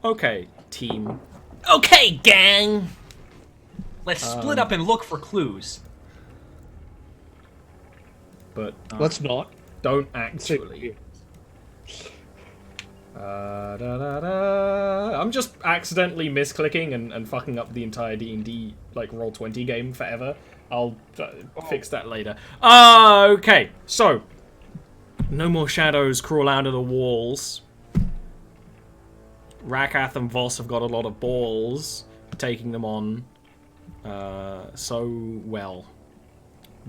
Okay, team. Okay, gang! Let's split up and look for clues. But Let's not. don't actually. I'm just accidentally misclicking and fucking up the entire D&D like Roll20 game forever. I'll fix that later. Okay, so no more shadows crawl out of the walls. Rakath and Voss have got a lot of balls, taking them on so well.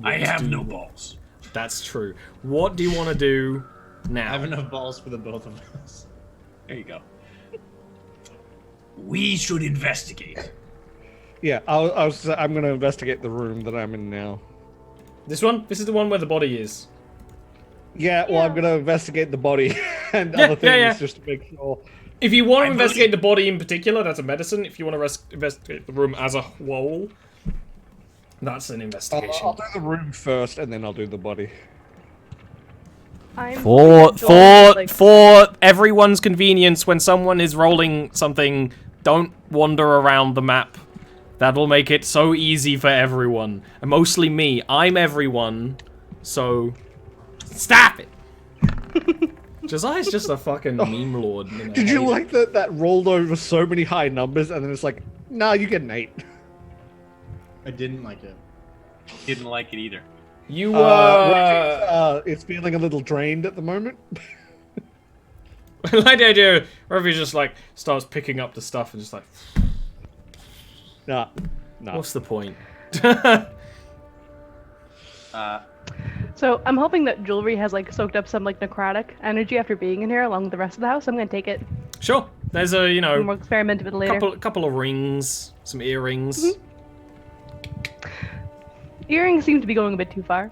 I have no balls. That's true. What do you want to do now? I have enough balls for the both of us. There you go. We should investigate. Yeah, I'm gonna investigate the room that I'm in now. This one? This is the one where the body is. Yeah, well, I'm gonna investigate the body and other things just to make sure. If you want to investigate the body in particular, that's a medicine. If you want to investigate the room as a whole, that's an investigation. I'll do the room first, and then I'll do the body. For everyone's convenience, when someone is rolling something, don't wander around the map. That'll make it so easy for everyone. And mostly me. I'm everyone. So, stop it! Josiah's just a fucking meme lord. Did you like that rolled over so many high numbers, and then it's like, nah, you get an 8. I didn't like it. Didn't like it either. You it's feeling a little drained at the moment. I like the idea where he just like starts picking up the stuff and just like, Nah. what's the point? So I'm hoping that jewelry has like soaked up some like necrotic energy after being in here along with the rest of the house. I'm gonna take it. Sure. There's a And we'll experiment with it later. couple of rings, some earrings. Earrings seem to be going a bit too far.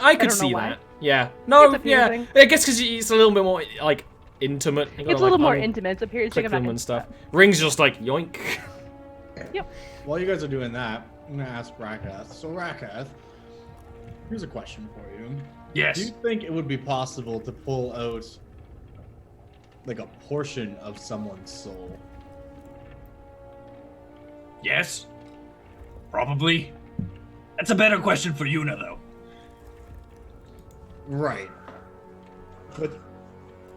I could don't know see why. that. Yeah. No. It's a Yeah. piercing. I guess because it's a little bit more like intimate. You gotta, It's a little like, more intimate. It's a piercing. click I'm not them gonna- and stuff. Rings just like yoink. Yep. While you guys are doing that, I'm gonna ask Rakath. So Rakath, here's a question for you. Do Yes. you think it would be possible to pull out like a portion of someone's soul? Yes. Probably. That's a better question for Yuna, though. Right. But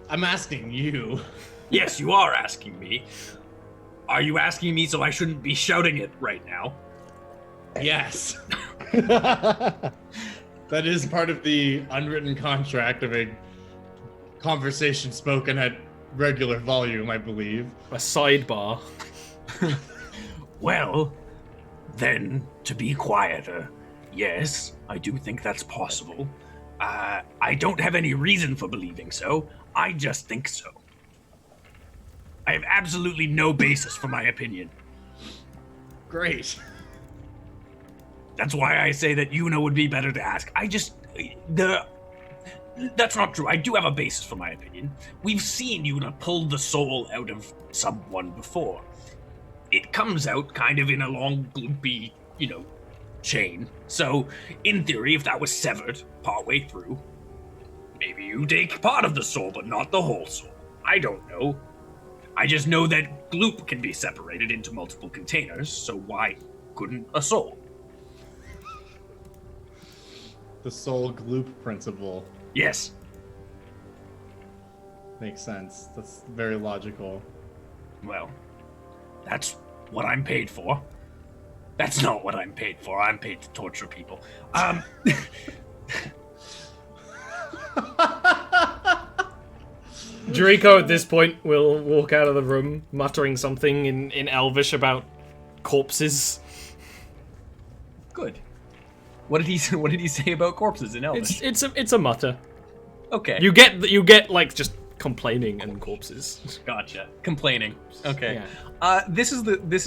I'm asking you. Yes, you are asking me. Are you asking me so I shouldn't be shouting it right now? Yes. That is part of the unwritten contract of a conversation spoken at regular volume, I believe. A sidebar. Well, then, to be quieter, yes, I do think that's possible. I don't have any reason for believing so. I just think so. I have absolutely no basis for my opinion. Great. That's why I say that Yuna would be better to ask. That's not true. I do have a basis for my opinion. We've seen Yuna pull the soul out of someone before. It comes out kind of in a long, gloopy, chain. So, in theory, if that was severed partway through, maybe you take part of the soul, but not the whole soul. I don't know. I just know that gloop can be separated into multiple containers, so why couldn't a soul? The soul gloop principle Yes. makes sense. That's very logical. Well, that's what I'm paid for. That's not what I'm paid for. I'm paid to torture people. Jericho at this point will walk out of the room, muttering something in Elvish about corpses. Good. What did he say about corpses in Elvish? It's a mutter. Okay. You get like just complaining and corpses. Gotcha. Complaining. Okay. Yeah. This is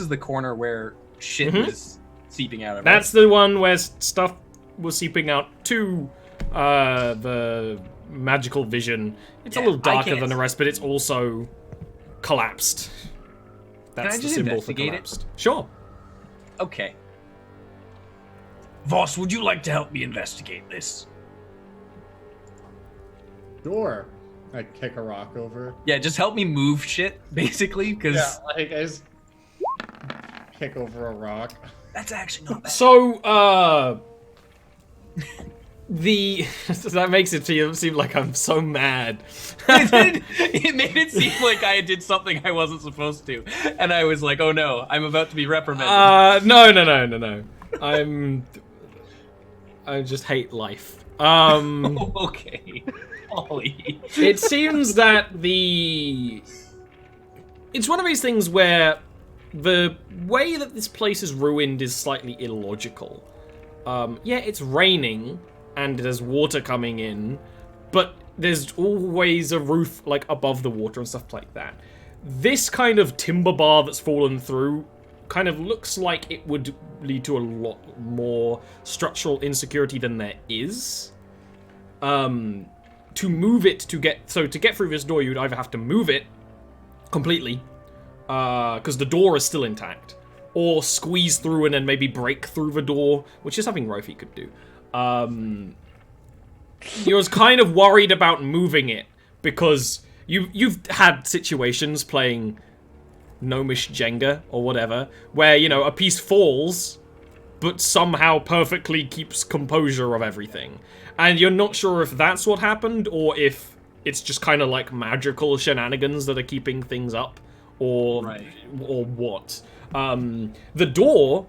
the corner where shit was seeping out of. That's the one where stuff was seeping out to the magical vision. It's a little darker than the rest, but it's also collapsed. That's I the just symbol for investigate it? collapsed. Sure. Okay. Voss, would you like to help me investigate this? Sure. I kick a rock over. Yeah, just help me move shit, basically, because Yeah, like I just kick over a rock. that's actually not bad. So, that makes it seem like I'm so mad. It made it seem like I did something I wasn't supposed to, and I was like, "Oh no, I'm about to be reprimanded." No. I just hate life. Okay, Ollie. It seems that it's one of these things where the way that this place is ruined is slightly illogical. Yeah, it's raining and there's water coming in, but there's always a roof like above the water and stuff like that. This kind of timber bar that's fallen through kind of looks like it would lead to a lot more structural insecurity than there is. To move it to get through this door, you'd either have to move it completely, because the door is still intact, or squeeze through and then maybe break through the door, which is something Rofi could do. He was kind of worried about moving it because you've had situations playing gnomish Jenga or whatever where, you know, a piece falls but somehow perfectly keeps composure of everything. And you're not sure if that's what happened or if it's just kind of like magical shenanigans that are keeping things up or what. The door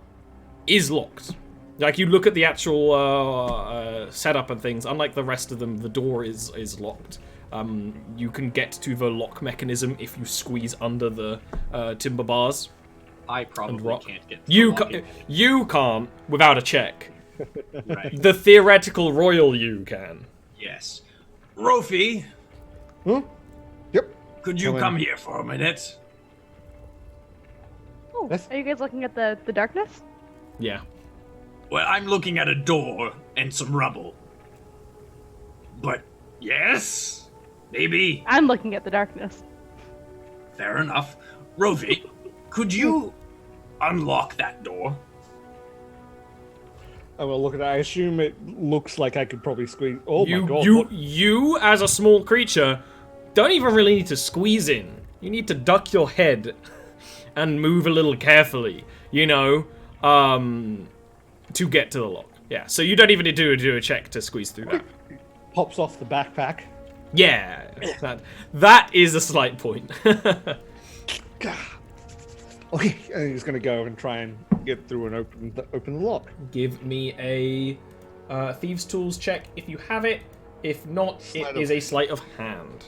is locked. Like, you look at the actual setup and things, unlike the rest of them, the door is locked. You can get to the lock mechanism if you squeeze under the timber bars. I probably can't get to you can't without a check. Right. The theoretical royal you can. Yes. Rofi, Yep. could you come here for a minute? Oh, That's- are you guys looking at the darkness? Yeah. Well, I'm looking at a door and some rubble. But, yes? Maybe? I'm looking at the darkness. Fair enough. Rofi, could you unlock that door? I will look at it. I assume it looks like I could probably squeeze. Oh my god. You, as a small creature, don't even really need to squeeze in. You need to duck your head and move a little carefully, you know, to get to the lock. Yeah, so you don't even need to do a check to squeeze through that. Pops off the backpack. Yeah, that is a slight point. Okay, and he's gonna go and try and get through and open the lock. Give me a Thieves' Tools check if you have it. If not, it is a sleight of hand.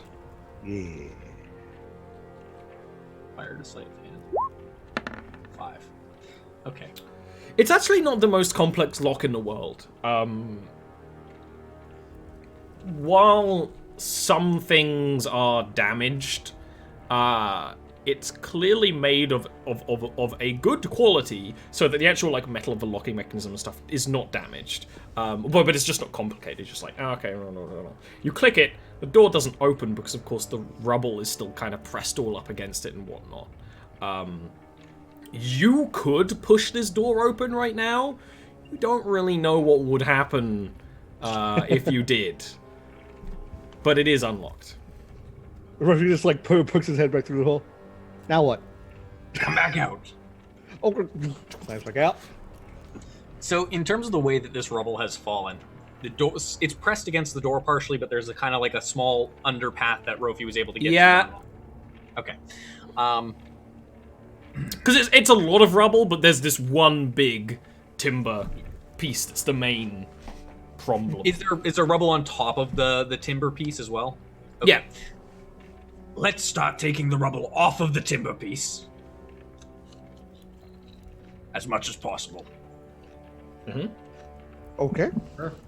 Yeah. Fire to sleight of hand. 5. Okay. It's actually not the most complex lock in the world. While some things are damaged, it's clearly made of a good quality, so that the actual like metal of the locking mechanism and stuff is not damaged. But it's just not complicated. It's just like, oh, okay, no. You click it, the door doesn't open because of course the rubble is still kind of pressed all up against it and whatnot. You could push this door open right now. You don't really know what would happen if you did. But it is unlocked. Ruffy just like pokes his head back through the hole. Now what? Come back out. Oh, climbs back out. So, in terms of the way that this rubble has fallen, the door, it's pressed against the door partially, but there's a kind of like a small underpath that Rofi was able to get to. Okay. Because it's a lot of rubble, but there's this one big timber piece that's the main problem. Is there rubble on top of the timber piece as well? Okay. Yeah. Let's start taking the rubble off of the timber piece. As much as possible. Mm-hmm. Okay.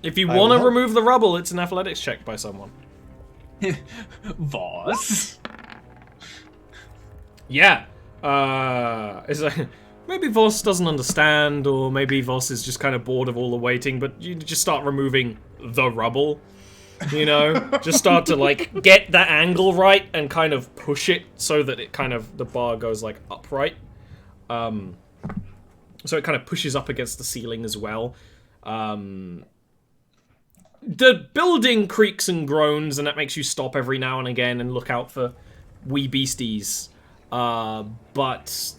If you want to remove the rubble, it's an athletics check by someone. Voss? Yeah. It's like, maybe Voss doesn't understand, or maybe Voss is just kind of bored of all the waiting, but you just start removing the rubble. You know, just start to like get that angle right and kind of push it so that it kind of the bar goes like upright. So it kind of pushes up against the ceiling as well. The building creaks and groans, and that makes you stop every now and again and look out for wee beasties. But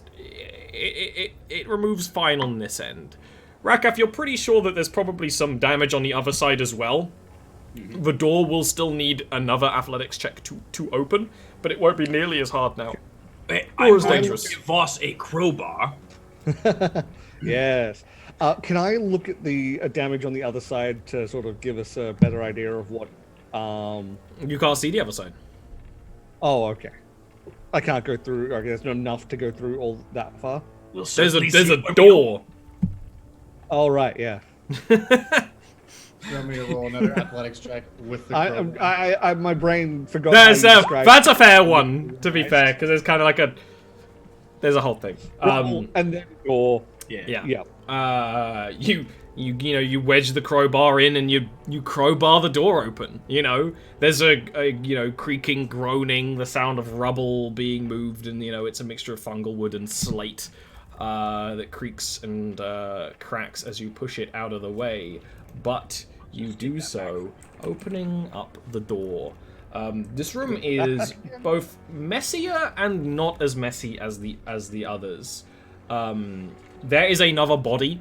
it removes fine on this end. Rakaf, you're pretty sure that there's probably some damage on the other side as well. Mm-hmm. The door will still need another athletics check to open, but it won't be nearly as hard now. I'm going to give Voss a crowbar. Yes. Can I look at the damage on the other side to sort of give us a better idea of what... You can't see the other side. Oh, okay. I can't go through... Okay, there's not enough to go through all that far? There's a door. Oh, right, yeah. You want me to roll another athletics check with the crowbar? My brain forgot how you described that's a fair one, to be fair, because there's kind of like a... There's a whole thing. And then door. Yeah. You wedge the crowbar in and you crowbar the door open. There's a creaking, groaning, the sound of rubble being moved, and it's a mixture of fungal wood and slate that creaks and cracks as you push it out of the way. But you do so, opening up the door. This room is both messier and not as messy as the others. There is another body,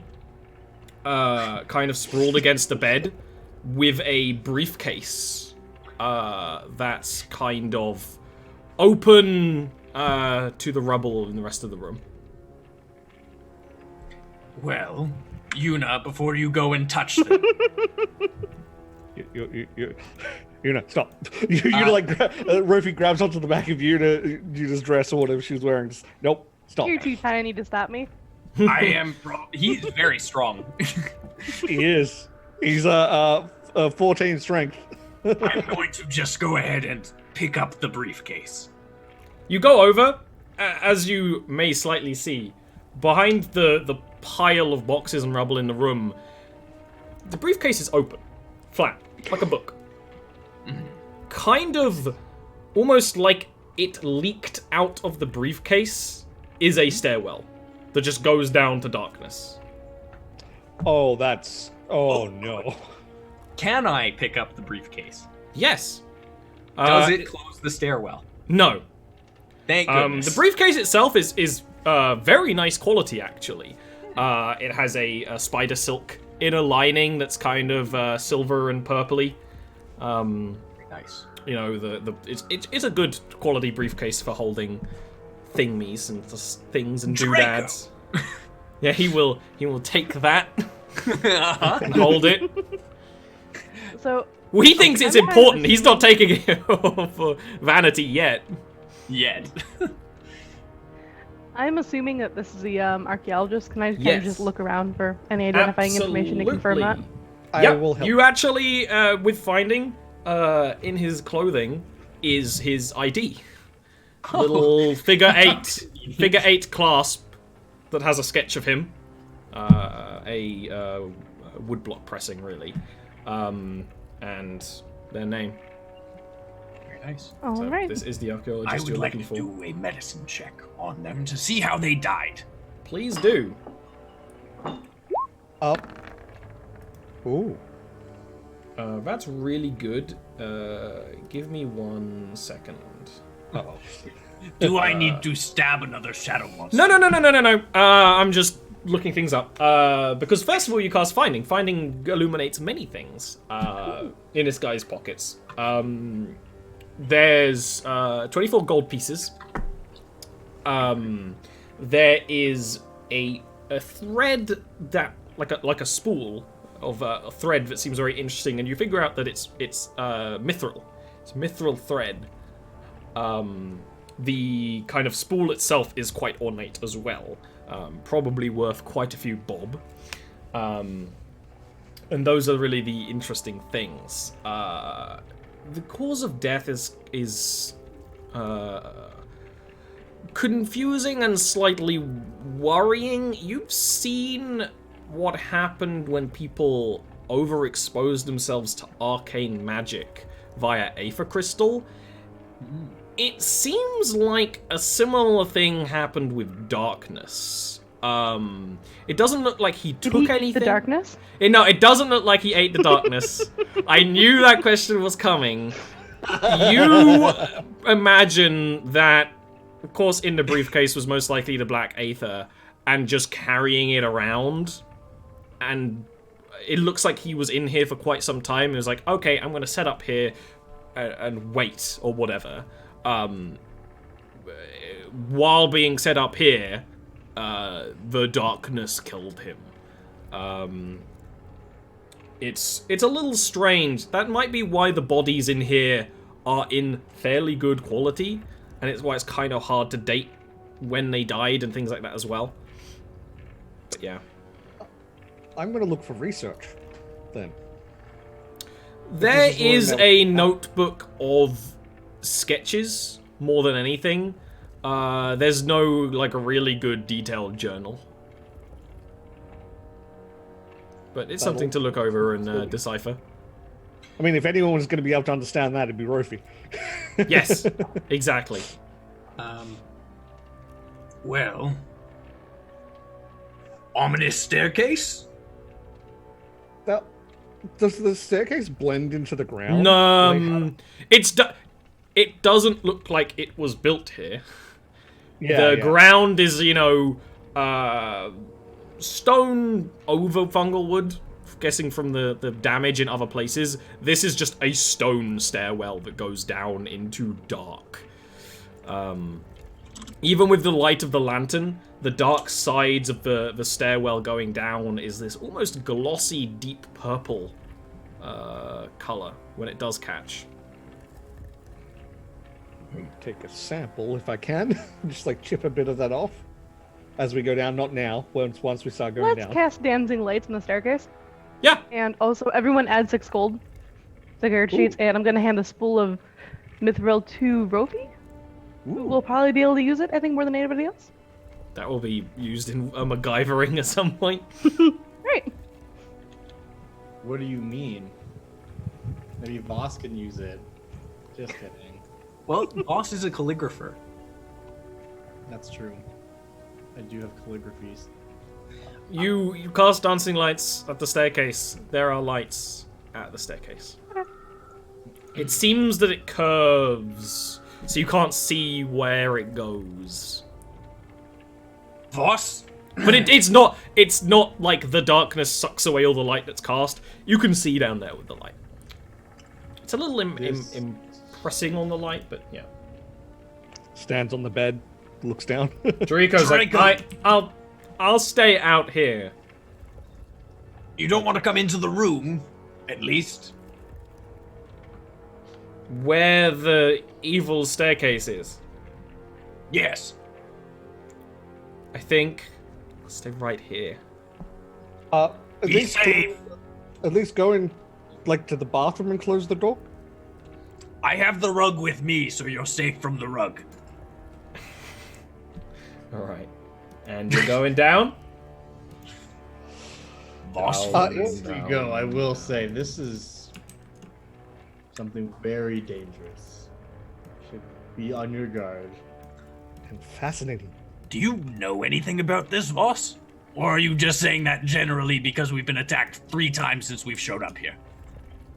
kind of sprawled against the bed, with a briefcase that's kind of open to the rubble in the rest of the room. Well, Yuna, before you go and touch them... Yuna, stop. Rofi grabs onto the back of Yuna's dress or whatever she was wearing. Just, nope, stop. You're too tiny to stop me. He's very strong. He is. He's 14 strength. I'm going to just go ahead and pick up the briefcase. You go over, as you may slightly see, behind the pile of boxes and rubble in the room, the briefcase is open, flat, like a book. Kind of, almost like it leaked out of the briefcase is a stairwell that just goes down to darkness. Oh, that's... Oh, no. Can I pick up the briefcase? Yes. Does it close the stairwell? No. Thank goodness. The briefcase itself is very nice quality, actually. It has a spider silk inner lining that's kind of silver and purpley. Nice. It's a good quality briefcase for holding thingies and things and doodads. Yeah, he will take that and hold it. So he thinks it's important. He's not taking it for vanity yet. I'm assuming that this is the archaeologist. Can I kind of just look around for any identifying information to confirm that? I will help. You actually, with finding in his clothing is his ID. Little figure eight clasp that has a sketch of him. A woodblock pressing, really. And their name. Very nice. All right. This is the archaeologist I would like to do a medicine check on them to see how they died. Please do. Up. Ooh. That's really good. Give me 1 second. Uh-oh. Do I need to stab another shadow monster? No. I'm just looking things up. Because first of all, you cast Finding. Finding illuminates many things in this guy's pockets. There's 24 gold pieces. There is a thread that like a spool of a thread that seems very interesting, and you figure out that it's mithril. It's mithril thread. The kind of spool itself is quite ornate as well. Probably worth quite a few bob. And those are really the interesting things. The cause of death is confusing and slightly worrying. You've seen what happened when people overexposed themselves to arcane magic via Aether Crystal. It seems like a similar thing happened with darkness. It doesn't look like he took Did he eat anything. the darkness? No, it doesn't look like he ate the darkness. I knew that question was coming. You imagine that, of course, in the briefcase was most likely the black aether, and just carrying it around, and it looks like he was in here for quite some time. It was like, okay, I'm gonna set up here and wait, or whatever. While being set up here, the darkness killed him. It's a little strange. That might be why the bodies in here are in fairly good quality, and it's why it's kind of hard to date when they died and things like that as well. But yeah. I'm going to look for research, then. There is a notebook of sketches, more than anything. There's no, like, a really good detailed journal. But it's something to look over and decipher. I mean, if anyone was going to be able to understand that, it'd be Rofi. Yes, exactly. Well, ominous staircase? Does the staircase blend into the ground? No, it doesn't look like it was built here. Yeah, the ground is, stone over fungal wood. Guessing from the damage in other places, this is just a stone stairwell that goes down into dark. Even with the light of the lantern, the dark sides of the stairwell going down is this almost glossy, deep purple color when it does catch. Take a sample if I can. Just like chip a bit of that off as we go down. Not now. Once we start going down. Let's cast dancing lights in the staircase. Yeah. And also, everyone add 6 gold to character sheets, and I'm gonna hand the spool of Mithril to Rofi, who will probably be able to use it, I think, more than anybody else. That will be used in MacGyvering at some point. Right. What do you mean? Maybe Voss can use it. Just kidding. Well, Boss is a calligrapher. That's true. I do have calligraphies. You cast dancing lights at the staircase. There are lights at the staircase. It seems that it curves, so you can't see where it goes. Voss? But it's not like the darkness sucks away all the light that's cast. You can see down there with the light. It's a little impressing on the light, but yeah. Stands on the bed, looks down. Jericho's like, I'll stay out here. You don't want to come into the room, at least. Where the evil staircase is. Yes. I think I'll stay right here. At Be least safe. At least go in, like, to the bathroom and close the door. I have the rug with me, so you're safe from the rug. All right. And you're going down? Boss. There you go. I will say, this is something very dangerous. Should be on your guard. And fascinating. Do you know anything about this, Voss? Or are you just saying that generally because we've been attacked 3 times since we've showed up here?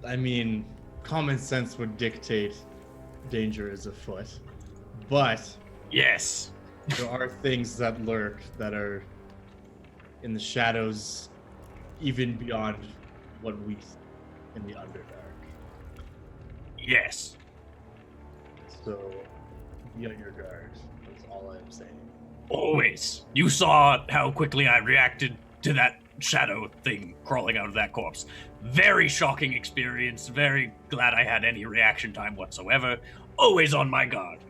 I mean, common sense would dictate danger is afoot. But Yes. there are things that lurk that are in the shadows, even beyond what we see in the Underdark. Yes. So, be on your guard. That's all I'm saying. Always. You saw how quickly I reacted to that shadow thing crawling out of that corpse. Very shocking experience. Very glad I had any reaction time whatsoever. Always on my guard.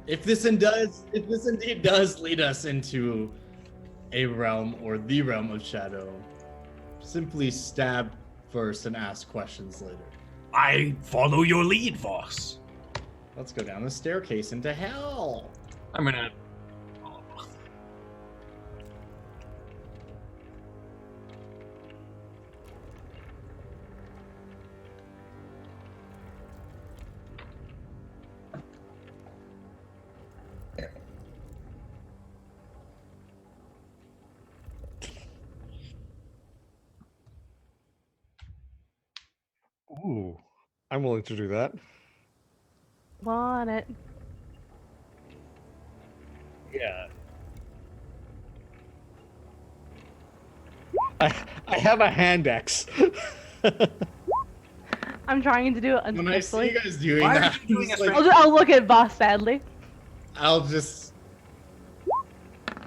If this indeed does lead us into a realm or the realm of shadow, simply stab first and ask questions later. I follow your lead, Voss. Let's go down the staircase into hell. I'm gonna... I'm willing to do that. Want it. Yeah. I have a hand axe. I'm trying to do it When I see unsuccessfully. you guys doing Why are that, you doing it's a like, I'll look at Voss sadly. I'll just.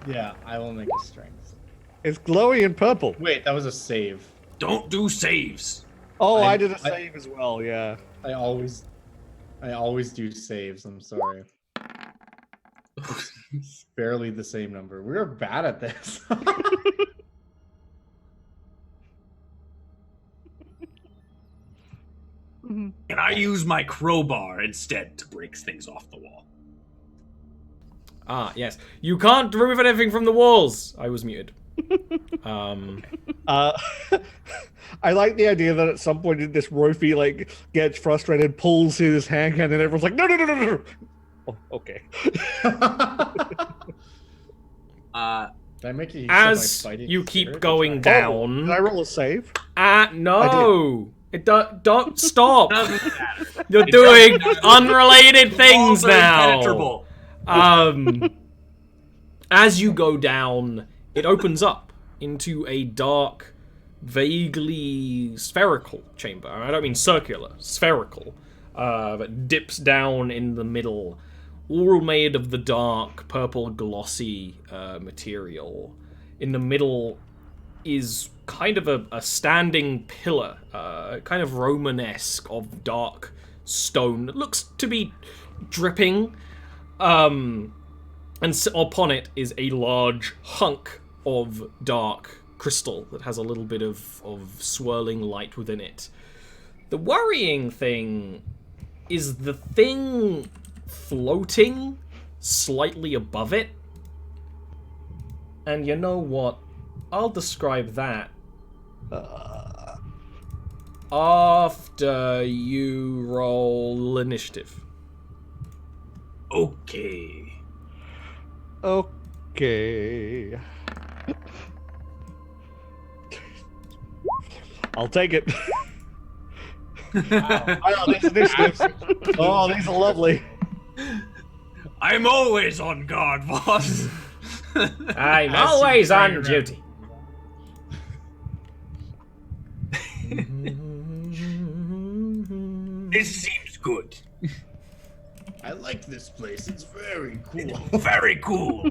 Yeah, I will make a strength. It's glowy and purple. Wait, that was a save. Don't do saves. Oh, I- I did a I- save as well. Yeah. I always do saves. I'm sorry. Barely the same number. We're bad at this. Mhm. Can I use my crowbar instead to break things off the wall? Ah, yes. You can't remove anything from the walls. I was muted. Uh, I like the idea that at some point this Rofi like gets frustrated, pulls his hand, and then everyone's like, no, no, no, no, no. Oh, okay. Did I make you use As my fighting you keep spirit? going Oh, down. did I roll a save? No. Don't stop. Doesn't matter. You're doing unrelated things Walls are now. impenetrable. As you go down, it opens up into a dark, vaguely spherical chamber. I don't mean circular, spherical. That dips down in the middle, all made of the dark, purple, glossy material. In the middle is kind of a standing pillar, kind of Romanesque, of dark stone that looks to be dripping. And upon it is a large hunk of dark crystal that has a little bit of swirling light within it. The worrying thing is the thing floating slightly above it. And you know what? I'll describe that after you roll initiative. Okay. Okay. I'll take it. Oh, these initiatives. Oh, these are lovely. I'm always on guard, boss. I'm As always you on turn duty. This seems good. I like this place. It's very cool. Very cool.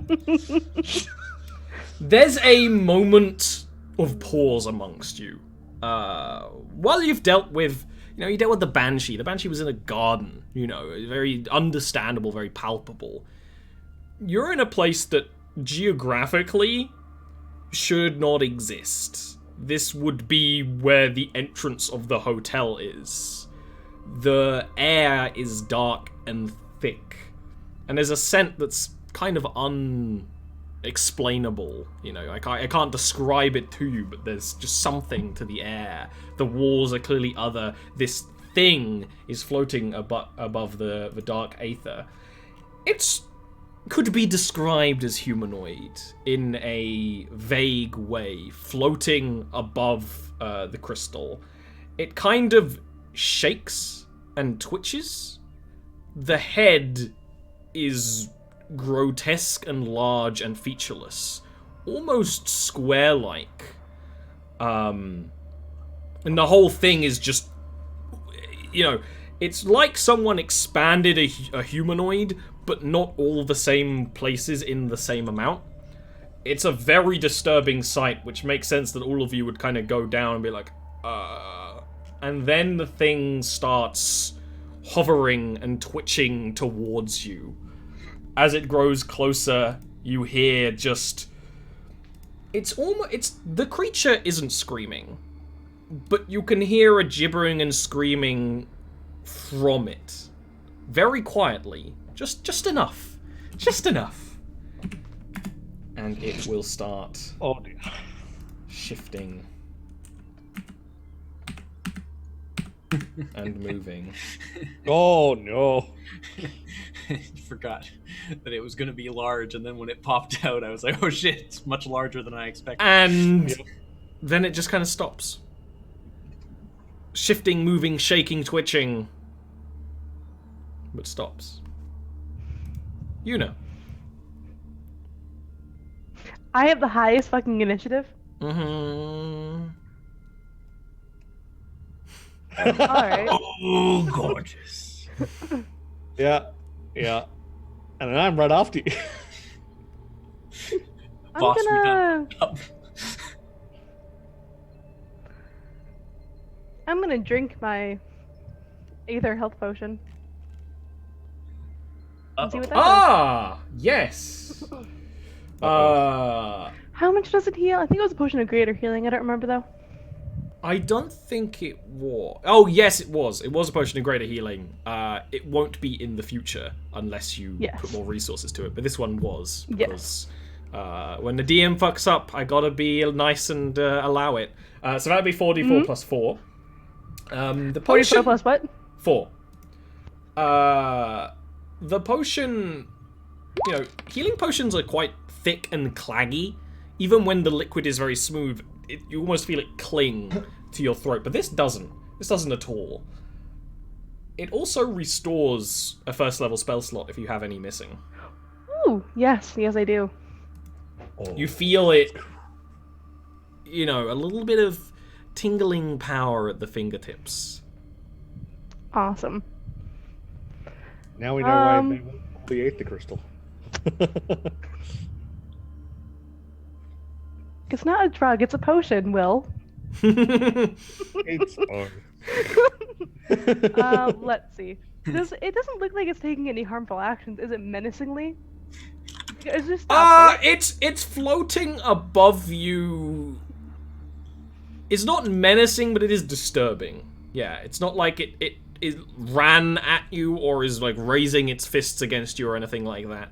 There's a moment of pause amongst you. While you've dealt with, you dealt with the Banshee. The Banshee was in a garden, very understandable, very palpable. You're in a place that geographically should not exist. This would be where the entrance of the hotel is. The air is dark and thick, and there's a scent that's kind of unexplainable. I can't describe it to you, but there's just something to the air. The walls are clearly other. This thing is floating above the dark aether. It's could be described as humanoid in a vague way, floating above the crystal. It kind of shakes and twitches. The head is grotesque and large and featureless, almost square-like. And the whole thing is just, it's like someone expanded a humanoid, but not all the same places in the same amount. It's a very disturbing sight, which makes sense that all of you would kind of go down and be like, And then the thing starts hovering and twitching towards you. As it grows closer, you hear just... the creature isn't screaming, but you can hear a gibbering and screaming from it. Very quietly. Just enough. Just enough. And it will start shifting and moving. Oh no. Forgot that it was going to be large, and then when it popped out, I was like, oh shit, it's much larger than I expected. And then it just kind of stops. shifting, moving, shaking, twitching, but stops. You know. I have the highest fucking initiative. Mm-hmm. Alright. Oh, gorgeous. Yeah. And then I'm right after you. I'm Boss, we gonna... done. I'm gonna drink my Aether health potion. And see what that does. Ah, yes. How much does it heal? I think it was a potion of greater healing. I don't remember though. I don't think it was. Oh, yes, it was. It was a potion of greater healing. It won't be in the future unless you put more resources to it. But this one was. Because when the DM fucks up, I gotta be nice and allow it. So that'd be 4d4 plus 4. The potion... 44 plus what? 4. The potion... You know, healing potions are quite thick and claggy. Even when the liquid is very smooth, you almost feel it cling to your throat. But this doesn't. This doesn't at all. It also restores a first level spell slot if you have any missing. Ooh, yes, I do. You feel it, you know, a little bit of tingling power at the fingertips. Awesome. Now we know why they only ate the crystal. It's not a drug, it's a potion, Will. It's Let's see. It doesn't look like it's taking any harmful actions. Is it menacingly? Is this it's floating above you. It's not menacing, but it is disturbing. Yeah, it's not like it ran at you or is like raising its fists against you or anything like that.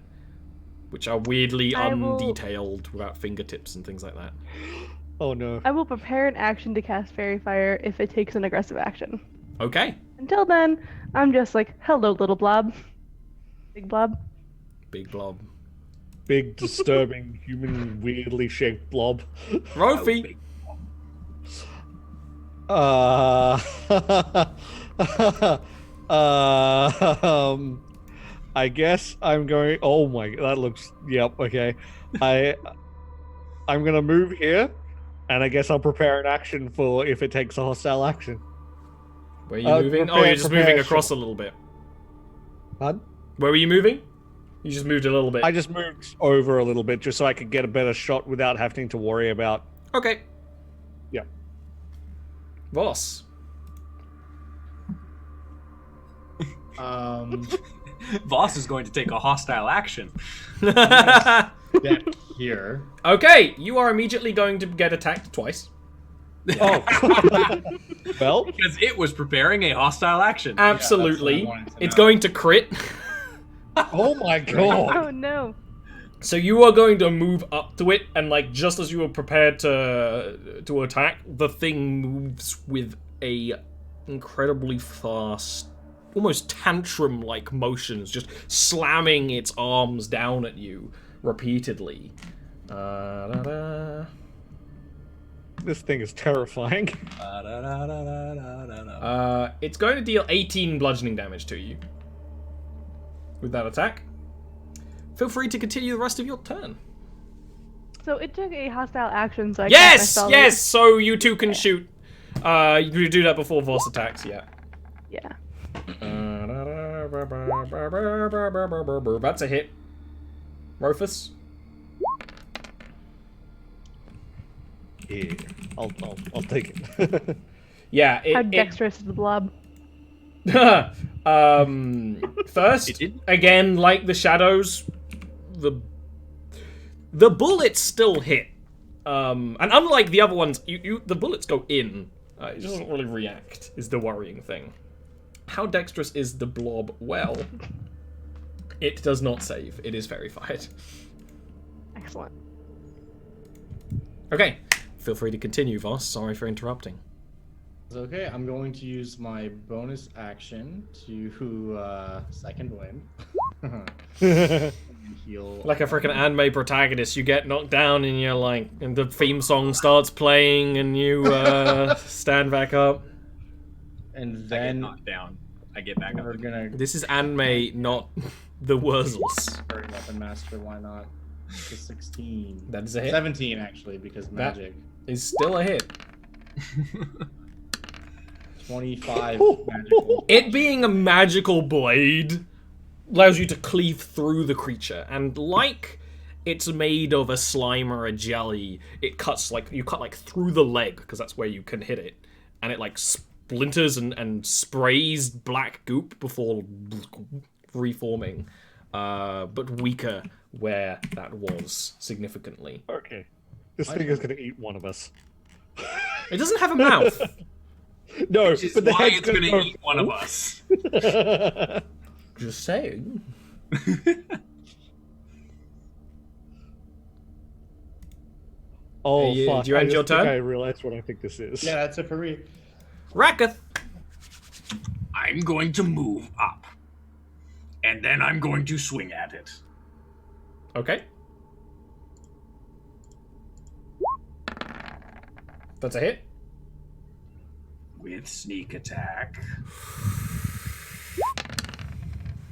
Which are weirdly undetailed without fingertips and things like that. Oh no. I will prepare an action to cast Fairy Fire if it takes an aggressive action. Okay. Until then, I'm just like, hello, little blob. Big blob. Big blob. Big, disturbing, human, weirdly shaped blob. Rofi! I guess I'm going. Oh my, that looks. Yep. Okay. I'm gonna move here, and I guess I'll prepare an action for if it takes a hostile action. Where are you moving? Oh, you're just moving across a little bit. Pardon? Where were you moving? You just moved a little bit. I just moved over a little bit just so I could get a better shot without having to worry about. Okay. Yeah. Voss. Voss is going to take a hostile action. Get here. Okay, you are immediately going to get attacked twice. Oh. Well, Because it was preparing a hostile action. Absolutely. Yeah, that's what I wanted to It's know. going to crit. oh my god. Oh no. So you are going to move up to it, and like just as you were prepared to attack, the thing moves with a incredibly fast, almost tantrum-like motions, just slamming its arms down at you repeatedly. This thing is terrifying. It's going to deal 18 bludgeoning damage to you with that attack. Feel free to continue the rest of your turn. So it took a hostile action, so I Yes! cast my spell. Yes! So you two can shoot. You do that before Voss attacks, yeah. Yeah. That's a hit. Rufus? Yeah, I'll take it. Yeah, How dexterous is the blob? First, again, like the shadows, the bullets still hit. And unlike the other ones, the bullets go in. It doesn't really react, is the worrying thing. How dexterous is the blob? Well, it does not save. It is verified. Excellent. Okay, feel free to continue, Voss. Sorry for interrupting. It's okay. I'm going to use my bonus action to second wind. Heal. Like a freaking anime protagonist, you get knocked down and you're like, and the theme song starts playing and you stand back up. and I get then knocked down. I get back up. we're gonna This is anime, not the Wurzels. Current Weapon Master. Why not? It's a 16. That is a hit. 17 actually, because That- magic. Is still a hit. 25 magical. It being a magical blade allows you to cleave through the creature, and like it's made of a slime or a jelly, it cuts like you cut like through the leg because that's where you can hit it, and it like splinters and sprays black goop before reforming, but weaker where that was significantly. Okay. This thing is gonna eat one of us. It doesn't have a mouth. No, Which is but the why head's it's gonna go- eat one of us. Just saying. Oh Hey, fuck! do you end I your just think turn? I realized what I think this is. Yeah, that's it for me. Rakath. I'm going to move up. And then I'm going to swing at it. Okay. That's a hit. With sneak attack.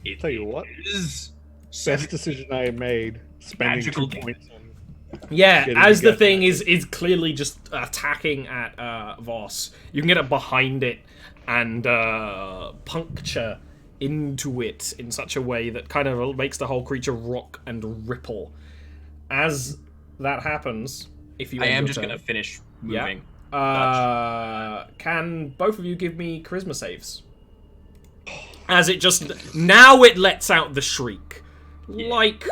It Tell you what. is Best decision I made. Spending Magical 2 points on. Yeah, Getting as the gut thing magic. is clearly just attacking at Voss, you can get up behind it and puncture into it in such a way that kind of makes the whole creature rock and ripple. As that happens, if you I end am your just turn, gonna finish Yeah. moving. can both of you give me charisma saves? As it just now it lets out the shriek, like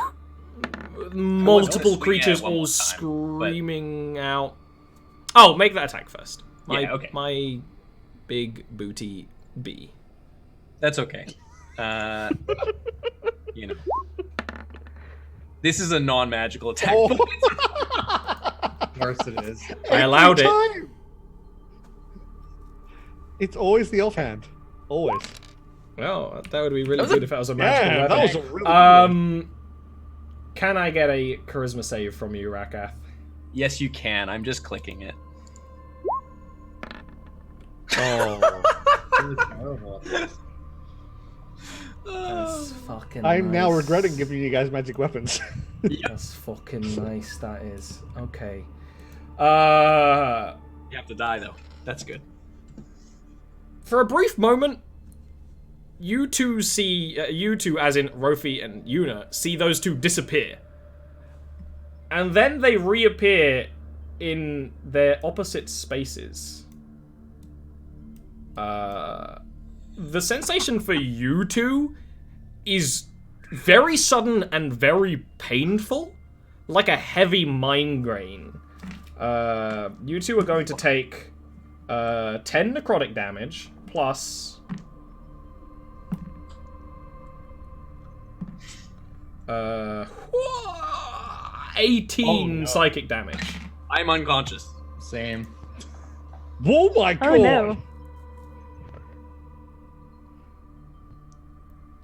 multiple swing at it creatures one all more time, but- screaming out. Oh, make that attack first. Yeah, okay. My big booty bee. That's okay. You know. This is a non-magical attack. Oh. Of course it is. I allowed it. Time. It's always the offhand. Always. Well, that would be really was a- good if that was a magical Yeah, weapon. that was a really good one. Can I get a charisma save from you, Rakath? Yes, you can. I'm just clicking it. Oh. Really terrible. That's fucking I'm now nice. regretting giving you guys magic weapons. That's fucking nice, that is. Okay. You have to die though. That's good. For a brief moment, you two see, you two as in Rofi and Yuna, see those two disappear. And then they reappear in their opposite spaces. The sensation for you two is very sudden and very painful, like a heavy migraine. You two are going to take 10 necrotic damage plus 18 psychic damage. I'm unconscious. Same. Oh my god! Oh no.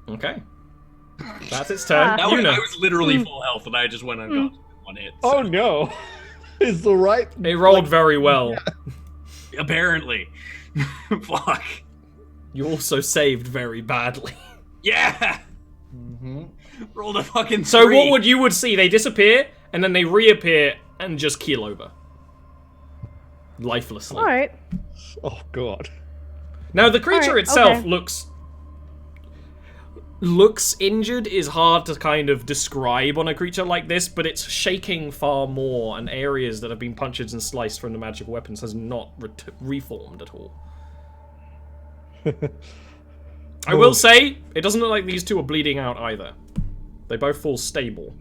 Okay. That's its turn. That was, Yuna. I was literally full health and I just went unconscious with one hit. Oh no! Is the right? It rolled very well. Apparently. Fuck. You also saved very badly. Yeah! Mm-hmm. Rolled a fucking So three. what would you would see? They disappear and then they reappear and just keel over. Lifelessly. All right. Oh god! Now the creature Alright, itself okay. looks injured is hard to kind of describe on a creature like this, but it's shaking far more, and areas that have been punctured and sliced from the magical weapons has not reformed at all. I will say, it doesn't look like these two are bleeding out either. They both fall stable.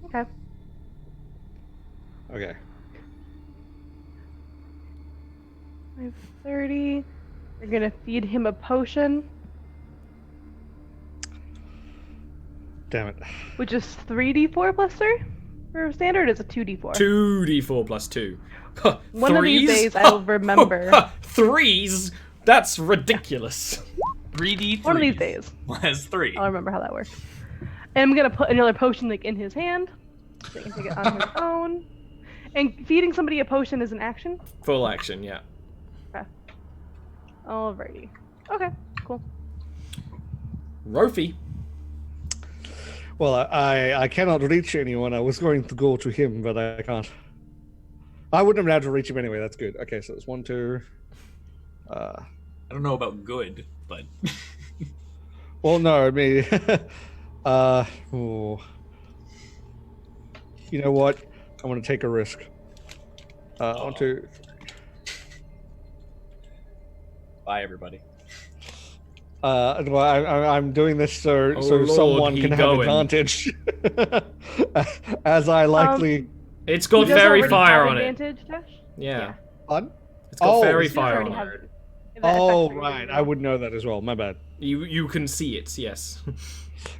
Okay. Okay. 530. We're gonna feed him a potion, Damn it! which is 3d4 plus 3 for standard. It's a 2d4. 2d4 plus 2. One of these Threes? days I'll remember. Threes? That's ridiculous. 3d3. One of these days Plus 3. I'll remember how that works. And I'm gonna put another potion like in his hand, so he can take it on his own. And feeding somebody a potion is an action. Full action, yeah. Okay. Alrighty. Okay, cool. Rofi. Well, I cannot reach anyone. I was going to go to him, but I can't. I wouldn't have been able to reach him anyway. That's good. Okay, so it's 1, 2. I don't know about good, but Well, no, I mean, oh. You know what? I'm going to take a risk. 1, 2. bye everybody. Well, I'm doing this so Lord, someone he can have going. advantage, as I likely. It's got You guys fairy already fire have on it. advantage, Tash? Yeah. Fun? It's got fairy You guys fire already on have it. that Oh effect right, already. I would know that as well. My bad. You can see it, yes.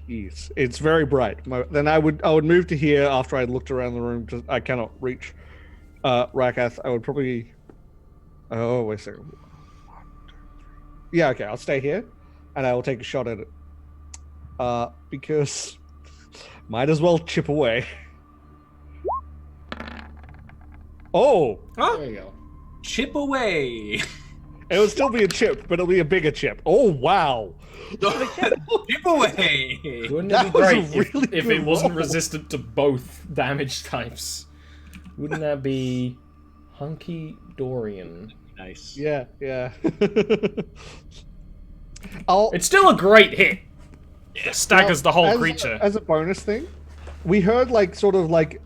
Yes, it's very bright. Then I would move to here after I looked around the room because I cannot reach Rakath. I would probably. Oh wait a second. 1, 2, 3. Yeah, okay. I'll stay here, and I will take a shot at it. Because might as well chip away. Oh, There you go. Chip away. it will still be a chip, but it'll be a bigger chip. Oh wow! Chip away. Wouldn't That it be was a great if really it good wasn't roll. resistant to both damage types? Wouldn't that be hunky Dorian? Nice. Yeah, yeah. I'll It's still a great hit. It staggers the whole as, creature. As a bonus thing, we heard like sort of like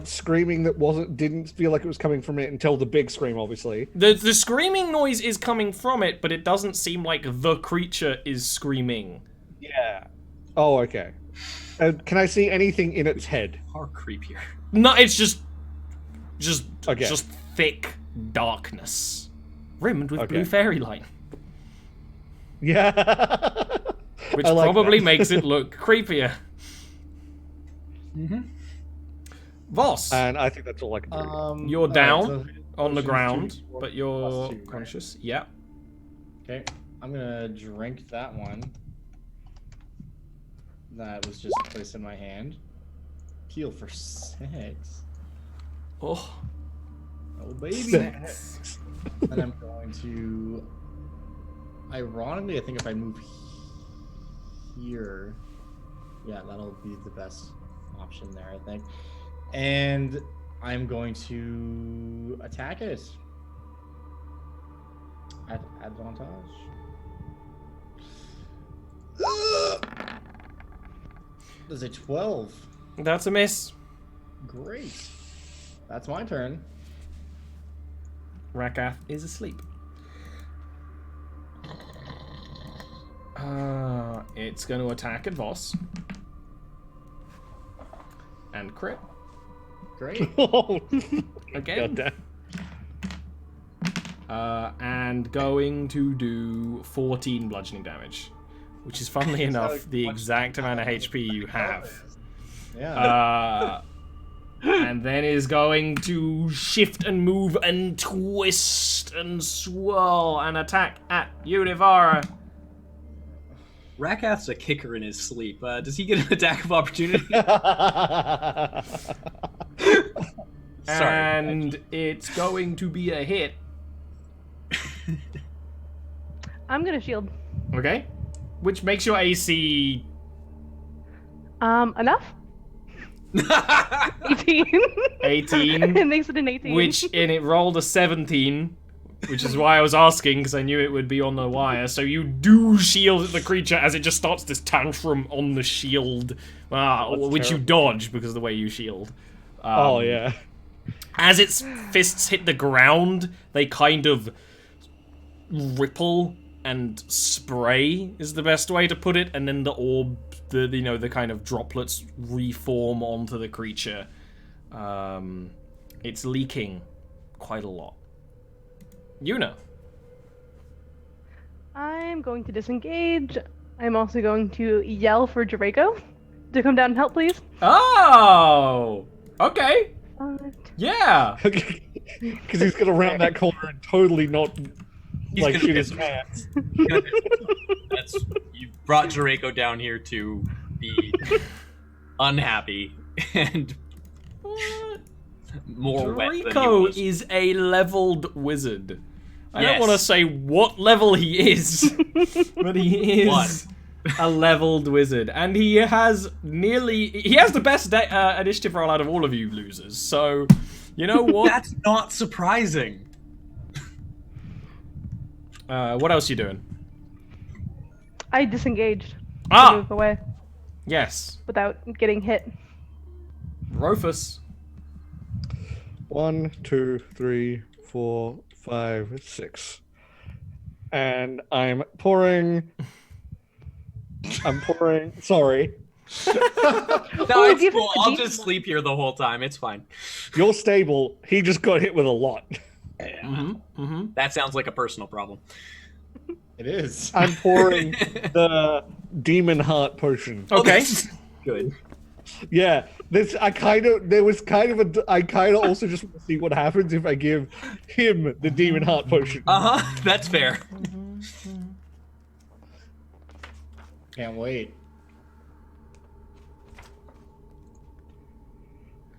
screaming that didn't feel like it was coming from it until the big scream, obviously. The screaming noise is coming from it, but it doesn't seem like the creature is screaming. Yeah. Oh, okay. Can I see anything in its head? Far creepier. No, it's just Okay. thick darkness, rimmed with Okay. blue fairy light, Yeah. which I like probably that. makes it look creepier. Mm-hmm. Voss, And I think that's all I can do. you're alright, down so on the potions, ground, 2d4 but you're plus 2, right? conscious. Yeah. Okay, I'm gonna drink that one. That was just placed in my hand. Heal for 6. Oh, Oh baby. Six. And I'm going to. Ironically, I think if I move here, yeah, that'll be the best option there, I think. And I'm going to attack it at advantage. There's a 12. that's a miss. Great. That's my turn. Rakath is asleep. It's going to attack at Voss. And crit. Great. Oh, Again. goddamn. And going to do 14 bludgeoning damage. Which is, funnily enough, the exact amount of HP you have. Yeah. And then is going to shift and move and twist and swirl and attack at Univara. Rakath's a kicker in his sleep. Does he get an attack of opportunity? Sorry. And it's going to be a hit. I'm gonna shield. Okay. Which makes your AC... Enough? 18. 18. It makes it an 18. And it rolled a 17. Which is why I was asking, because I knew it would be on the wire. So you do shield the creature as it just starts this tantrum on the shield. Which you dodge because of the way you shield. Oh, yeah. As its fists hit the ground, they kind of ripple and spray is the best way to put it, and then the orb, the kind of droplets reform onto the creature. It's leaking quite a lot. Yuna. I'm going to disengage. I'm also going to yell for Draco to come down and help, please. Oh! Okay. Yeah. Because he's gonna round that corner and totally not He's like gonna shoot his miss. pants. You brought Draco down here to be unhappy and more wet than he Draco was. is a leveled wizard. I don't want to say what level he is, but he is a leveled wizard, and he has the best initiative roll out of all of you losers. So, you know what? That's not surprising. What else are you doing? I disengaged. Ah! To move away Yes, without getting hit. Rufus. 1, 2, 3, 4, 5, 6. And I'm pouring. Sorry. No, Oh, it's cool. I'll just sleep here the whole time. It's fine. You're stable. He just got hit with a lot. That sounds like a personal problem. It is. I'm pouring the demon heart potion. Okay. Good. Yeah, I kind of also just want to see what happens if I give him the demon heart potion. That's fair. Can't wait.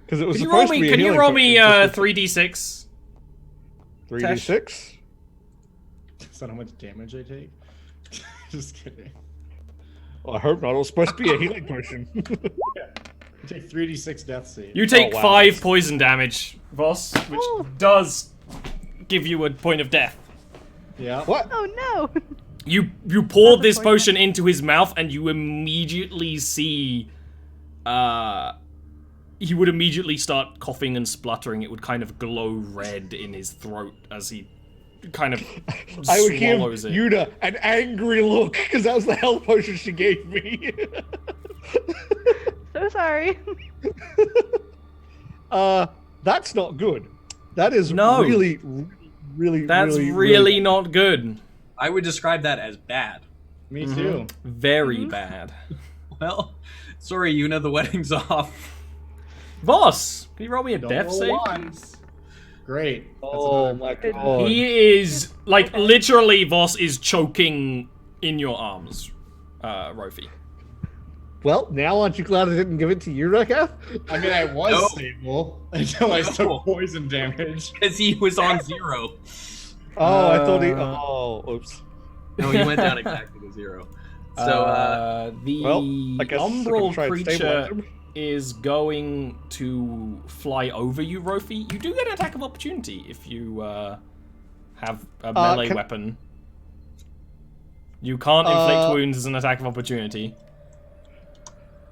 Because it was Can you supposed to be a Can you healing roll me potion, 3d6? 3d6? Is that how much damage I take? Just kidding. Well, I hope not. It was supposed to be a healing potion. Yeah. You take 3d6 death save. You take wow. 5 poison damage, Voss, which Oh. does give you a point of death. Yeah. What? Oh no! You poured this poison. potion into his mouth, and you immediately see, he would immediately start coughing and spluttering. It would kind of glow red in his throat as he kind of I would give swallows it. Yuda an angry look because that was the health potion she gave me. So sorry. That's not good. That is No. really That's really not good. I would describe that as bad. Me too. Very bad. Well, sorry, Yuna, the wedding's off. Voss, can you roll me a Don't death roll save? ones. Great. That's Oh another- my god. He is, like, literally, Voss is choking in your arms, Rofi. Well, now aren't you glad I didn't give it to you, Rakath? I mean, I was No. stable until I No. took poison damage. Because he was on 0. Oh, I thought he. Oh, oops. No, he went down exactly to 0. So, The Well, I guess I can umbral try and creature stabilize him. is going to fly over you, Rofi. You do get an attack of opportunity if you have a melee weapon. You can't inflict wounds as an attack of opportunity.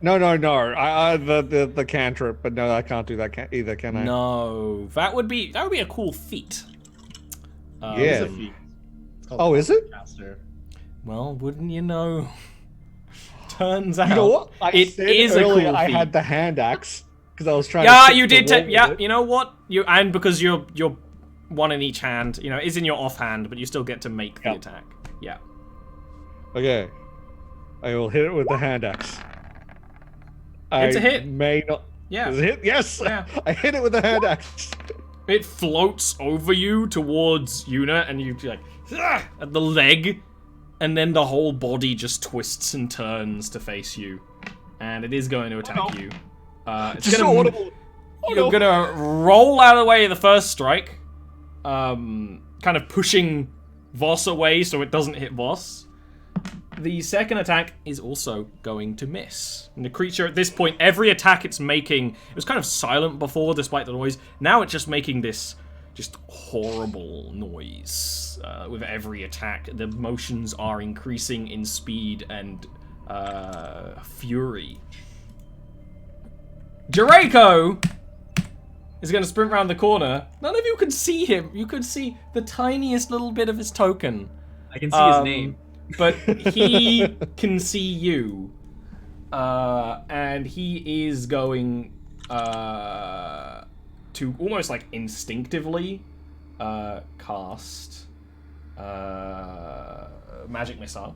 No. I the cantrip, but no, I can't do that either, can I? No, that would be a cool feat. Yeah. It's a feat. It's called Oh, is it? Caster. Well, wouldn't you know? Turns out You know what? I it said is a earlier cool I feat. had the hand axe because I was trying. Yeah, to you stick did the take. wall Yeah, with it. you know what? And because you're one in each hand, you know, it is in your offhand, but you still get to make the Yeah. attack. Yeah. Okay. I will hit it with the hand axe. It's I a hit. May not. Yeah. Is it a hit? Yes. Yeah. I hit it with the hand axe. It floats over you towards Yuna, and you like at the leg, and then the whole body just twists and turns to face you, and it is going to attack you. It's Just gonna, audible. Oh, you're no. gonna roll out of the way of the first strike, kind of pushing Voss away so it doesn't hit Voss. The second attack is also going to miss. And the creature at this point, every attack it's making, it was kind of silent before despite the noise. Now it's just making this just horrible noise with every attack. The motions are increasing in speed and fury. Jericho is going to sprint around the corner. None of you can see him. You could see the tiniest little bit of his token. I can see his name. But he can see you. And he is going to almost like instinctively cast Magic Missile.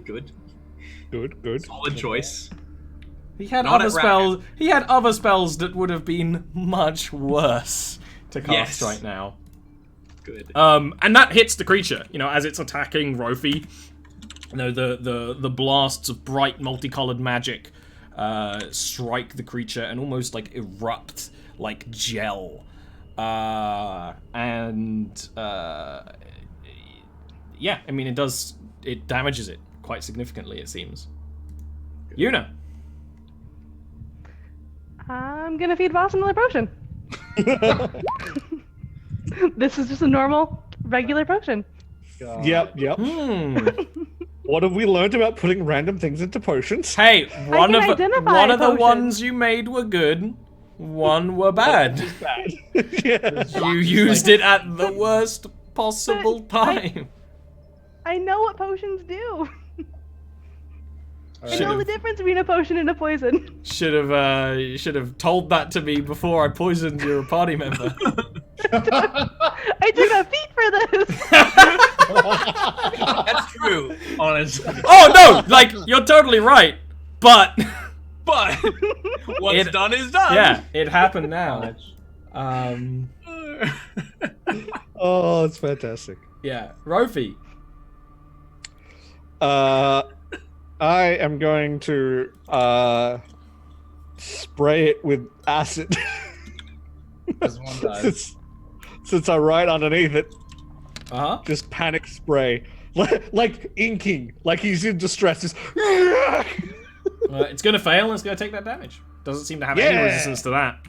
Good. Good. Solid choice. He had Not other at spells. He had other spells that would have been much worse to cast Yes. right now. Good. And that hits the creature, you know, as it's attacking Rofi. You know, the blasts of bright multicolored magic strike the creature and almost like erupt like gel Yeah, I mean, it damages it quite significantly, it seems. Yuna. I'm gonna feed Voss another potion. This is just a normal, regular potion. Yep. What have we learned about putting random things into potions? Hey, one of the potions. ones you made were good, one were bad. Yeah. You used it at the worst possible time. I know what potions do. I know the difference between a potion and a poison. Should have told that to me before I poisoned your party member. I took a feat for this. That's true, honestly. Oh no! Like, you're totally right, but But what's done is done. yeah, it happened now. Oh, it's fantastic. Yeah, Rofi. I am going to spray it with acid. As one does. Since I'm right underneath it, Just panic spray, like inking, like he's in distress. Just it's gonna fail and it's gonna take that damage. Doesn't seem to have any Yeah. resistance to that.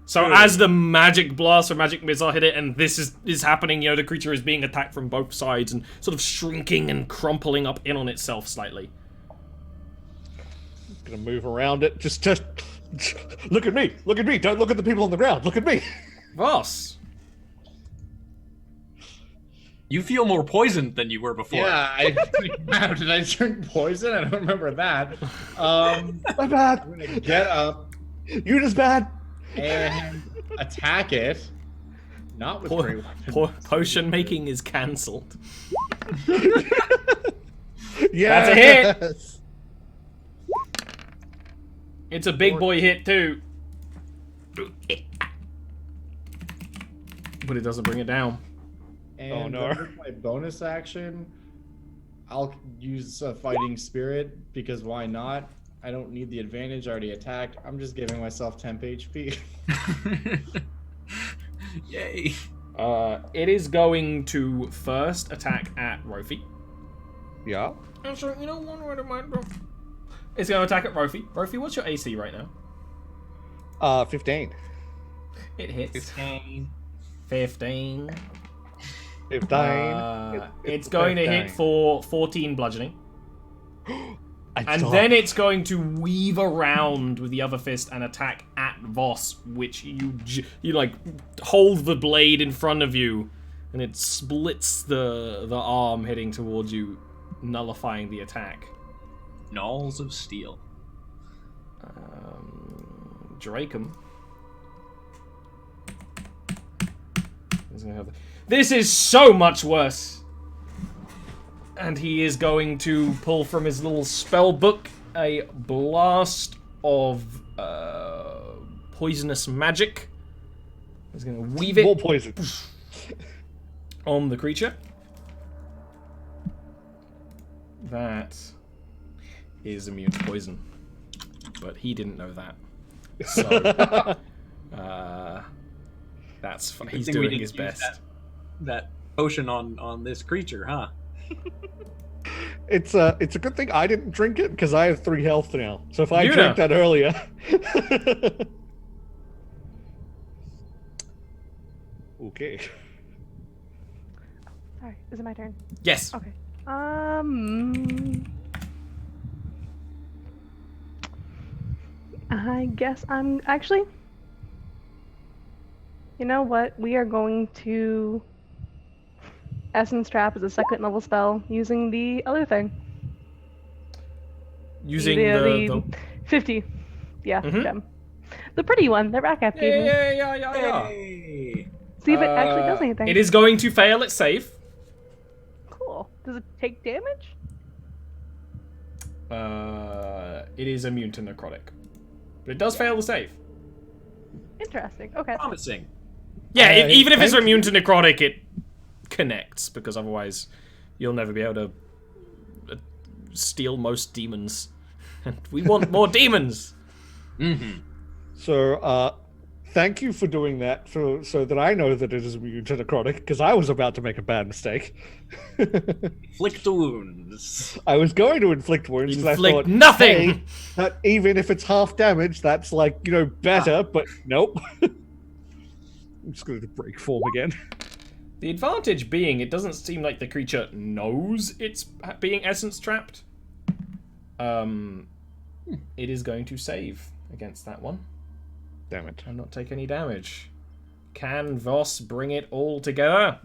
So as the magic blast or magic missile hit it, and this is happening, you know, the creature is being attacked from both sides and sort of shrinking and crumpling up in on itself slightly. gonna move around it. Just look at me. Look at me. Don't look at the people on the ground. Look at me. Voss. You feel more poisoned than you were before. Yeah, wow, did I drink poison? I don't remember that. My bad. I'm gonna get up You just bad. and attack it. Not with great weapons. Potion making is cancelled. Yeah. That's a hit. It's a big boy hit too. But it doesn't bring it down. And Oh, no. with my bonus action, I'll use a fighting spirit because why not? I don't need the advantage. I already attacked. I'm just giving myself temp HP. Yay. It is going to first attack at Rofi. Yeah. Actually, you know, one word of mine, bro. It's going to attack at Rofi. Rofi, what's your AC right now? 15. It hits. 15. 15. 15. It's going to hit 15. for 14 bludgeoning. I And thought- then it's going to weave around with the other fist and attack at Voss, which you like hold the blade in front of you, and it splits the arm heading towards you, nullifying the attack. Knolls of steel. Drakem. This is so much worse. And he is going to pull from his little spell book a blast of poisonous magic. He's going to weave More it poison. on the creature. That is immune to poison. But he didn't know that. So, that's fine. He's Good thing we doing didn't his use best. That potion on this creature, huh? It's a good thing I didn't drink it because I have 3 health now. So if I Yuna. drank that earlier. Okay. Sorry, is it my turn? Yes. Okay. I guess I'm actually. You know what? We are going to Essence Trap as a 2nd level spell using the other thing. Using the 50. Yeah, gem. The pretty one that Rakath gave me. Yeah. Hey. See if it actually does anything. It is going to fail its save. Cool. Does it take damage? It is immune to necrotic. But it does fail the save. Interesting. Okay. Promising. Yeah, even if it's thank immune to necrotic, it connects, because otherwise you'll never be able to steal most demons. And we want more demons! Mm-hmm. So, thank you for doing that so that I know that it is immune to necrotic, because I was about to make a bad mistake. Inflict wounds. I was going to inflict wounds. and I Inflict thought, nothing! hey, that even if it's half damage, that's like, better, but nope. I'm just going to break form again. The advantage being, it doesn't seem like the creature knows it's being essence trapped. It is going to save against that one. Damn it. And not take any damage. Can Voss bring it all together?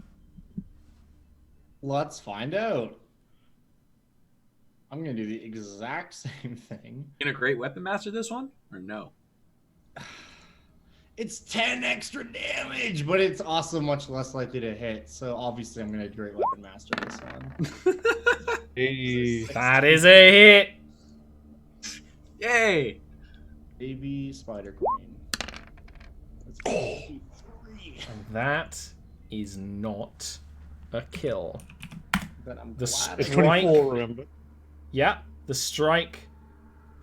Let's find out. I'm gonna do the exact same thing. Integrate weapon master this one or no? It's 10 extra damage, but it's also much less likely to hit. So obviously, I'm gonna great weapon master this one. Hey. That is a hit. Yay! Baby Spider Queen. Let's go. And that is not a kill. But I'm The glad. It's Strike. 24, remember? Yeah, the strike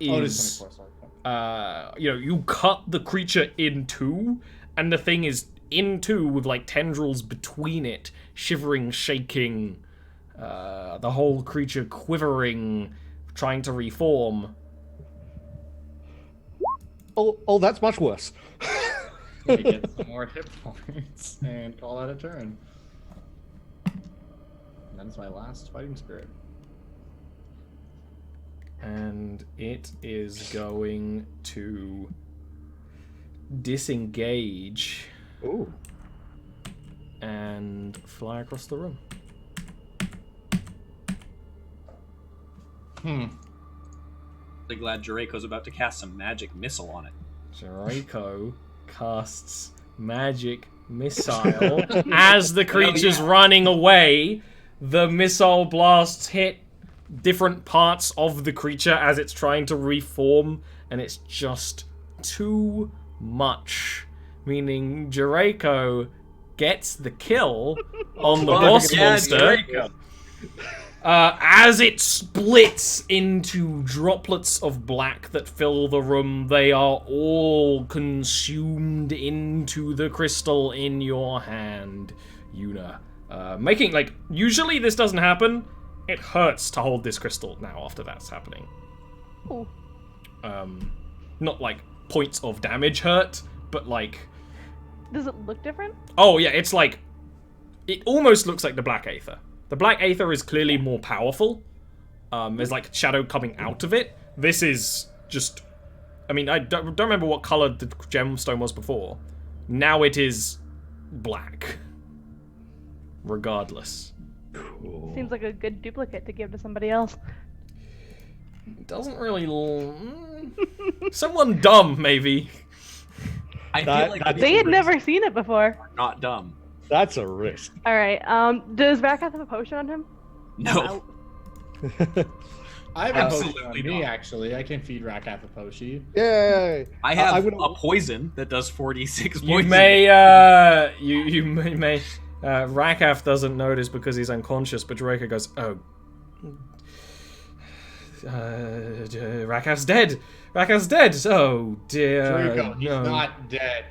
is... Oh, it is 24, sorry. you cut the creature in two, and the thing is in two with like tendrils between it, shivering, shaking, the whole creature quivering, trying to reform. Oh, that's much worse. Let me get some more hit points and call that a turn. And that's my last fighting spirit. And it is going to disengage Ooh. and fly across the room. Really glad Draco's about to cast some magic missile on it. Draco casts magic missile as the creature's running away. The missile blasts hit different parts of the creature as it's trying to reform, and it's just too much. Meaning Draco gets the kill on the boss monster. Draco. As it splits into droplets of black that fill the room, they are all consumed into the crystal in your hand, Yuna. Making, like, usually this doesn't happen. It hurts to hold this crystal now after that's happening. Ooh. Not, like, points of damage hurt, but, like... Does it look different? Oh, yeah, it's like... It almost looks like the Black Aether. The Black Aether is clearly more powerful. There's, like, shadow coming out of it. This is just... I mean, I don't remember what color the gemstone was before. Now it is black. Regardless. Cool. Seems like a good duplicate to give to somebody else. Doesn't really... Someone dumb, maybe. I That- feel like that's- They had people never seen it before. are not dumb. That's a risk. All right. Does Rakath have a potion on him? No. I have a potion on Absolutely me, not. actually. I can feed Rakath a potion. Yay! I have I would- a poison that does 46 You poison. may, you may, Rakath doesn't notice because he's unconscious, but Draco goes, oh. Rakath's dead! Rakath's dead! Oh, dear. Draco, he's no. not dead.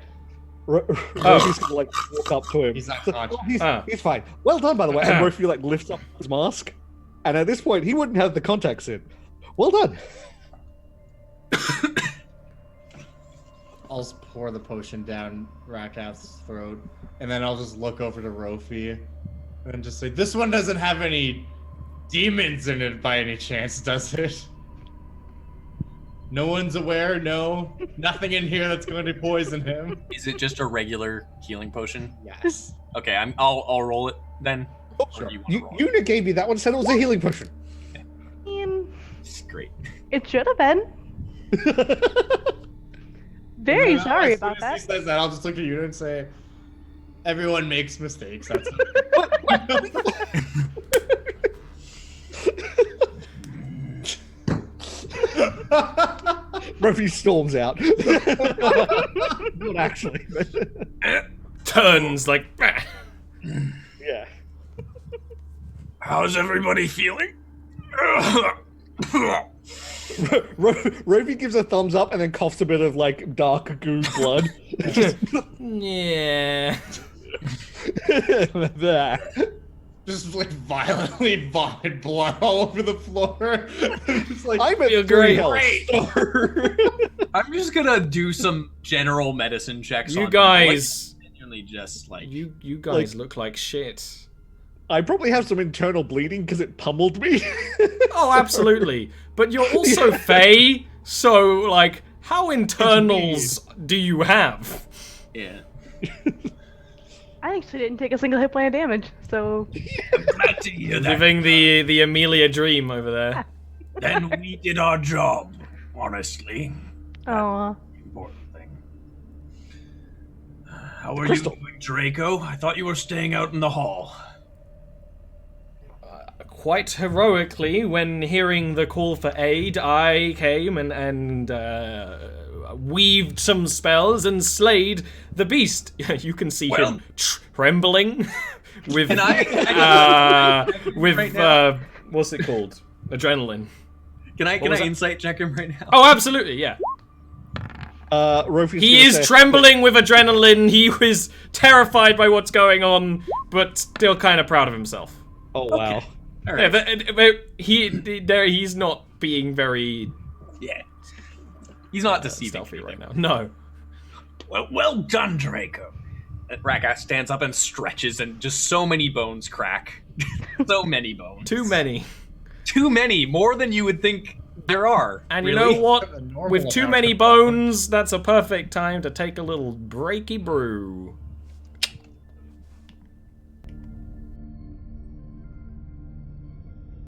Rofi's gonna like walk up to him. He's not conscious. He's fine. Well done, by the way. And Rofi like lifts up his mask, and at this point he wouldn't have the contacts in. Well done. I'll just pour the potion down Rakath's throat, and then I'll just look over to Rofi, and just say, "This one doesn't have any demons in it by any chance, does it? No one's aware. No, nothing in here that's going to poison him." Is it just a regular healing potion? Yes. Okay, I'll roll it then. Oh, Or do you wanna roll it? Una gave me that one. Said it was a healing potion. Great. It should have been. Very And then sorry as soon about as that. He says that, I'll just look at you and say, "Everyone makes mistakes. That's Rofi storms out. Not actually. but- Turns like... yeah. How's everybody feeling? Roby gives a thumbs up and then coughs a bit of like dark goo blood. Yeah. There. Just like violently vomit blood all over the floor. Just like, I'm at Feel 3 great. health. I'm just gonna do some general medicine checks. You on guys, Like, genuinely just like you guys look like shit. I probably have some internal bleeding because it pummeled me. Oh, absolutely. But you're also Fae, so like, how internals do you have? yeah. I actually didn't take a single hit point of damage, so Glad to hear that. Living the Amelia dream over there. Then we did our job, honestly. oh, Important thing. How are Crystal. you doing, Draco? I thought you were staying out in the hall. Quite heroically, when hearing the call for aid, I came and weaved some spells and slayed the beast. You can see him trembling with Can I with right now? What's it called? Adrenaline. Can I was that? insight check him right now? Oh, absolutely, yeah. Rofi's He gonna is say- trembling with adrenaline. He was terrified by what's going on, but still kind of proud of himself. Oh wow. All Yeah, right. he's not being very Yeah. He's not deceiving stealthy me right there. now. No. Well done, Draco. Rakath stands up and stretches, and just so many bones crack. So many bones. Too many. Too many. More than you would think there are. And really. you know what? The normal With too amount many of- bones, that's a perfect time to take a little breaky brew.